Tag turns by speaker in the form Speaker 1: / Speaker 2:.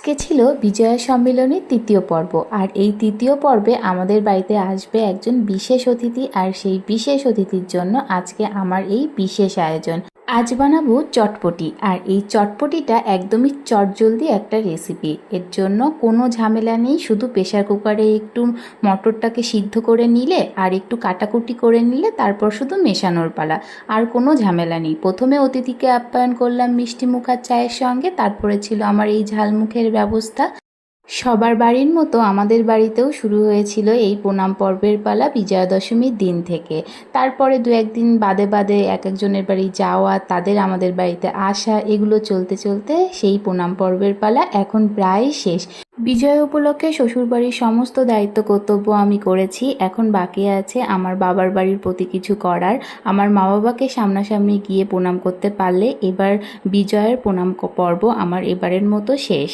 Speaker 1: আজকে ছিল বিজয়া সম্মিলনীর তৃতীয় পর্ব। আর এই তৃতীয় পর্বে আমাদের বাড়িতে আসবে একজন বিশেষ অতিথি, আর সেই বিশেষ অতিথির জন্য আজকে আমার এই বিশেষ আয়োজন। আজ বানাবো চটপটি, আর এই চটপটিটা একদমই চটজলদি একটা রেসিপি। এর জন্য কোনো ঝামেলা নেই, শুধু প্রেসার কুকারে একটু মটরটাকে সিদ্ধ করে নিলে আর একটু কাটাকুটি করে নিলে তারপর শুধু মেশানোর পালা, আর কোনো ঝামেলা নেই। প্রথমে অতিথিকে আপ্যায়ন করলাম মিষ্টি মুখ আর চায়ের সঙ্গে, তারপরে ছিল আমার এই ঝালমুখের ব্যবস্থা। সবার বাড়ির মতো আমাদের বাড়িতেও শুরু হয়েছিল এই প্রণাম পর্বের পালা বিজয়া দশমীর দিন থেকে। তারপরে দু একদিন বাদে বাদে এক একজনের বাড়ি যাওয়া, তাদের আমাদের বাড়িতে আসা, এগুলো চলতে চলতে সেই প্রণাম পর্বের পালা এখন প্রায় শেষ। বিজয়া উপলক্ষে শ্বশুরবাড়ির সমস্ত দায়িত্ব কর্তব্য আমি করেছি, এখন বাকি আছে আমার বাবার বাড়ির প্রতি কিছু করার। আমার মা বাবাকে সামনাসামনি গিয়ে প্রণাম করতে পারলে এবার বিজয়ের প্রণাম পর্ব আমার এবারের মতো শেষ।